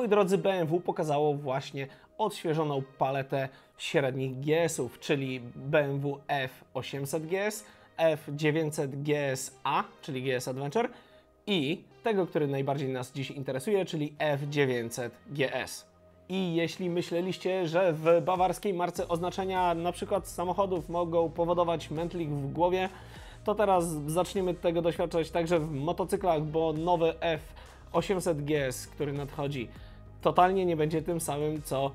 moi drodzy, BMW pokazało właśnie odświeżoną paletę średnich GS-ów, czyli BMW F800 GS, F900 GS-A, czyli GS Adventure i tego, który najbardziej nas dziś interesuje, czyli F900 GS. I jeśli myśleliście, że w bawarskiej marce oznaczenia na przykład samochodów mogą powodować mętlik w głowie, to teraz zaczniemy tego doświadczać także w motocyklach, bo nowy F800 GS, który nadchodzi, totalnie nie będzie tym samym, co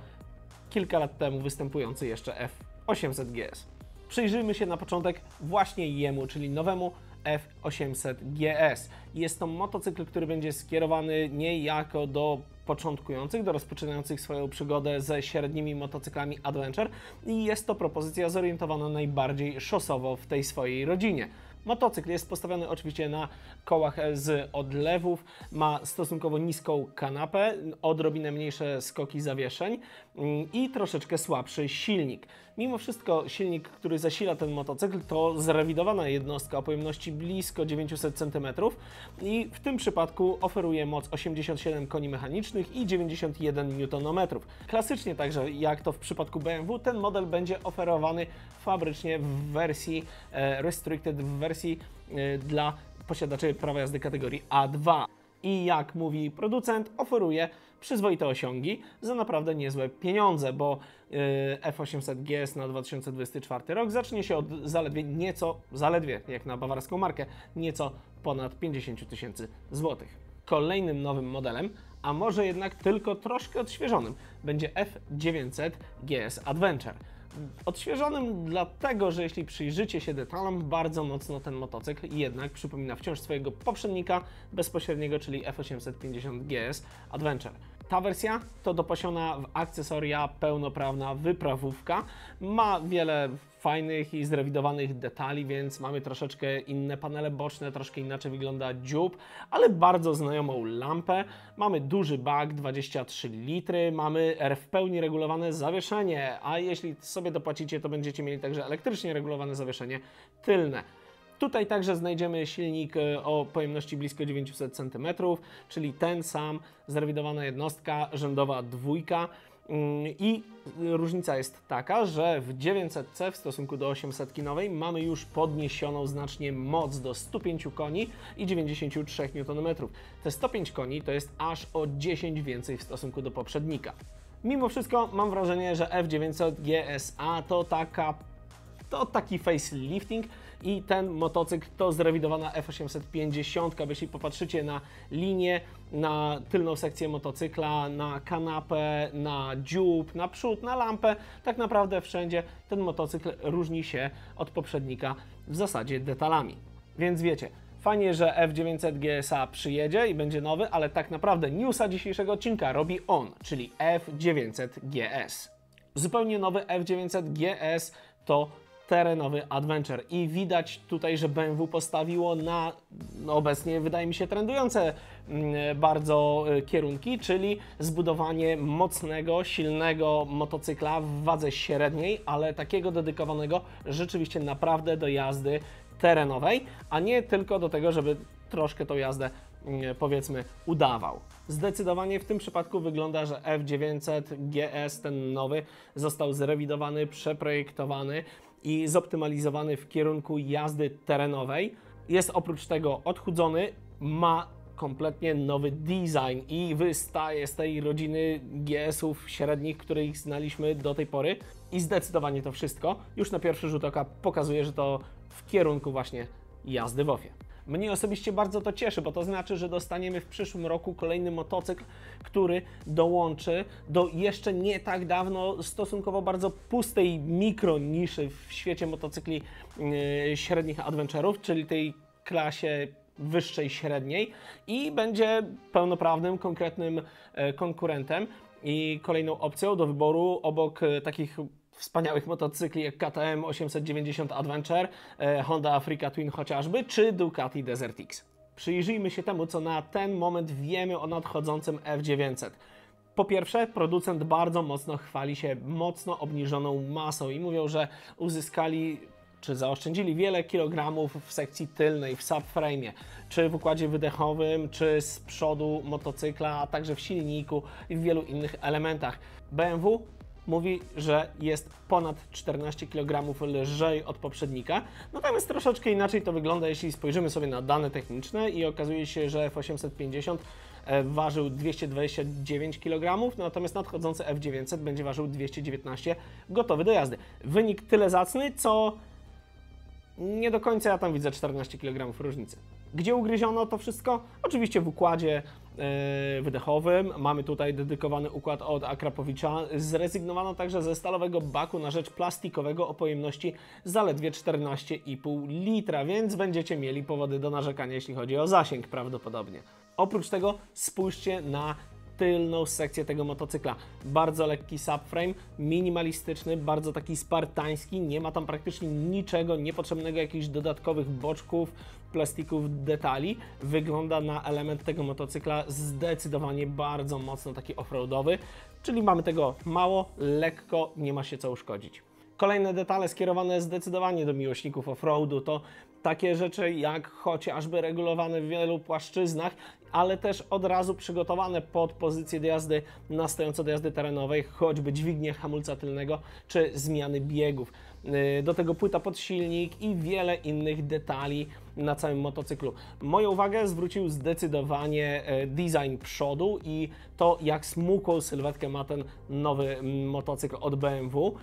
kilka lat temu występujący jeszcze F800 GS. Przyjrzyjmy się na początek właśnie jemu, czyli nowemu F800 GS. Jest to motocykl, który będzie skierowany niejako do początkujących, do rozpoczynających swoją przygodę ze średnimi motocyklami Adventure i jest to propozycja zorientowana najbardziej szosowo w tej swojej rodzinie. Motocykl jest postawiony oczywiście na kołach z odlewów, ma stosunkowo niską kanapę, odrobinę mniejsze skoki zawieszeń i troszeczkę słabszy silnik. Mimo wszystko silnik, który zasila ten motocykl, to zrewidowana jednostka o pojemności blisko 900 cm i w tym przypadku oferuje moc 87 koni mechanicznych i 91 Nm. Klasycznie także, jak to w przypadku BMW, ten model będzie oferowany fabrycznie w wersji Restricted, w wersji dla posiadaczy prawa jazdy kategorii A2. I jak mówi producent, oferuje przyzwoite osiągi za naprawdę niezłe pieniądze, bo F800 GS na 2024 rok zacznie się od zaledwie jak na bawarską markę, nieco ponad 50 000 złotych. Kolejnym nowym modelem, a może jednak tylko troszkę odświeżonym, będzie F900 GS Adventure. Odświeżonym dlatego, że jeśli przyjrzycie się detalom, bardzo mocno ten motocykl jednak przypomina wciąż swojego poprzednika bezpośredniego, czyli F850 GS Adventure. Ta wersja to dopasiona w akcesoria pełnoprawna wyprawówka. Ma wiele fajnych i zrewidowanych detali, więc mamy troszeczkę inne panele boczne, troszkę inaczej wygląda dziób, ale bardzo znajomą lampę. Mamy duży bak, 23 litry, mamy w pełni regulowane zawieszenie, a jeśli sobie dopłacicie, to będziecie mieli także elektrycznie regulowane zawieszenie tylne. Tutaj także znajdziemy silnik o pojemności blisko 900 cm, czyli ten sam, zrewidowana jednostka, rzędowa dwójka. I różnica jest taka, że w 900C w stosunku do 800 nowej mamy już podniesioną znacznie moc do 105 koni i 93 Nm. Te 105 koni to jest aż o 10 więcej w stosunku do poprzednika. Mimo wszystko mam wrażenie, że F900 GS-A to taki facelifting i ten motocykl to zrewidowana F850, bo jeśli popatrzycie na linię, na tylną sekcję motocykla, na kanapę, na dziób, na przód, na lampę, tak naprawdę wszędzie ten motocykl różni się od poprzednika w zasadzie detalami. Więc wiecie, fajnie, że F900 GS-A przyjedzie i będzie nowy, ale tak naprawdę newsa dzisiejszego odcinka robi on, czyli F900 GS. Zupełnie nowy F900 GS to terenowy Adventure i widać tutaj, że BMW postawiło na obecnie, wydaje mi się, trendujące bardzo kierunki, czyli zbudowanie mocnego, silnego motocykla w wadze średniej, ale takiego dedykowanego rzeczywiście naprawdę do jazdy terenowej, a nie tylko do tego, żeby troszkę tą jazdę, powiedzmy, udawał. Zdecydowanie w tym przypadku wygląda, że F900 GS, ten nowy, został zrewidowany, przeprojektowany i zoptymalizowany w kierunku jazdy terenowej. Jest oprócz tego odchudzony, ma kompletnie nowy design i wystaje z tej rodziny GS-ów średnich, których znaliśmy do tej pory. I zdecydowanie to wszystko już na pierwszy rzut oka pokazuje, że to w kierunku właśnie jazdy w OFF-ie. Mnie osobiście bardzo to cieszy, bo to znaczy, że dostaniemy w przyszłym roku kolejny motocykl, który dołączy do jeszcze nie tak dawno stosunkowo bardzo pustej mikroniszy w świecie motocykli średnich adventure'ów, czyli tej klasie wyższej średniej i będzie pełnoprawnym, konkretnym konkurentem i kolejną opcją do wyboru obok takich wspaniałych motocykli jak KTM 890 Adventure, Honda Africa Twin chociażby, czy Ducati Desert X. Przyjrzyjmy się temu, co na ten moment wiemy o nadchodzącym F900. Po pierwsze, producent bardzo mocno chwali się mocno obniżoną masą i mówią, że uzyskali czy zaoszczędzili wiele kilogramów w sekcji tylnej, w subframe'ie, czy w układzie wydechowym, czy z przodu motocykla, a także w silniku i w wielu innych elementach. BMW mówi, że jest ponad 14 kg lżej od poprzednika, natomiast troszeczkę inaczej to wygląda, jeśli spojrzymy sobie na dane techniczne i okazuje się, że F850 ważył 229 kg, natomiast nadchodzący F900 będzie ważył 219, gotowy do jazdy. Wynik tyle zacny, co nie do końca ja tam widzę 14 kg różnicy. Gdzie ugryziono to wszystko? Oczywiście w układzie wydechowym. Mamy tutaj dedykowany układ od Akrapowicza. Zrezygnowano także ze stalowego baku na rzecz plastikowego o pojemności zaledwie 14,5 litra, więc będziecie mieli powody do narzekania, jeśli chodzi o zasięg prawdopodobnie. Oprócz tego spójrzcie na tylną sekcję tego motocykla. Bardzo lekki subframe, minimalistyczny, bardzo taki spartański, nie ma tam praktycznie niczego niepotrzebnego, jakichś dodatkowych boczków, plastików, detali. Wygląda na element tego motocykla zdecydowanie bardzo mocno taki offroadowy, czyli mamy tego mało, lekko, nie ma się co uszkodzić. Kolejne detale skierowane zdecydowanie do miłośników offroadu to takie rzeczy jak chociażby regulowane w wielu płaszczyznach, ale też od razu przygotowane pod pozycję do jazdy na stojąco do jazdy terenowej, choćby dźwignię hamulca tylnego czy zmiany biegów. Do tego płyta pod silnik i wiele innych detali na całym motocyklu. Moją uwagę zwrócił zdecydowanie design przodu i to, jak smukłą sylwetkę ma ten nowy motocykl od BMW.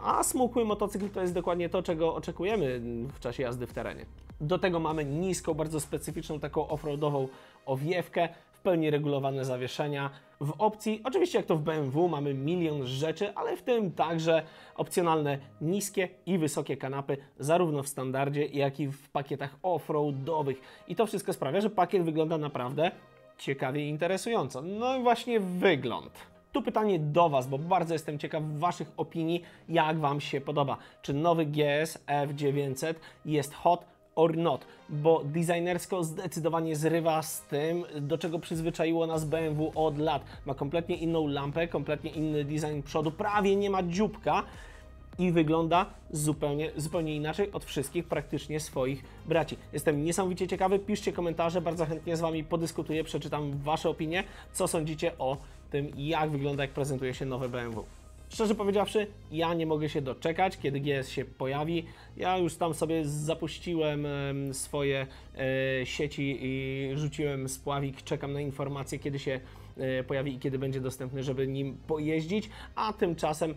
A smukły motocykl to jest dokładnie to, czego oczekujemy w czasie jazdy w terenie. Do tego mamy niską, bardzo specyficzną taką offroadową owiewkę, w pełni regulowane zawieszenia. W opcji, oczywiście jak to w BMW, mamy milion rzeczy, ale w tym także opcjonalne niskie i wysokie kanapy, zarówno w standardzie, jak i w pakietach offroadowych. I to wszystko sprawia, że pakiet wygląda naprawdę ciekawie i interesująco. No i właśnie wygląd. Tu pytanie do Was, bo bardzo jestem ciekaw Waszych opinii, jak Wam się podoba. Czy nowy GS F900 jest hot or not? Bo designersko zdecydowanie zrywa z tym, do czego przyzwyczaiło nas BMW od lat. Ma kompletnie inną lampę, kompletnie inny design przodu, prawie nie ma dzióbka i wygląda zupełnie inaczej od wszystkich praktycznie swoich braci. Jestem niesamowicie ciekawy, piszcie komentarze, bardzo chętnie z Wami podyskutuję, przeczytam Wasze opinie, co sądzicie o tym, jak wygląda, jak prezentuje się nowe BMW. Szczerze powiedziawszy, ja nie mogę się doczekać, kiedy GS się pojawi. Ja już tam sobie zapuściłem swoje sieci i rzuciłem spławik, czekam na informacje, kiedy się pojawi i kiedy będzie dostępny, żeby nim pojeździć, a tymczasem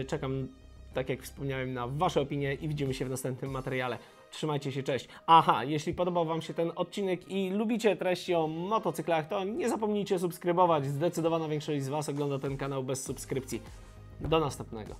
czekam, tak jak wspomniałem, na Wasze opinie i widzimy się w następnym materiale. Trzymajcie się, cześć. Aha, jeśli podobał Wam się ten odcinek i lubicie treści o motocyklach, to nie zapomnijcie subskrybować. Zdecydowana większość z Was ogląda ten kanał bez subskrypcji. Do następnego.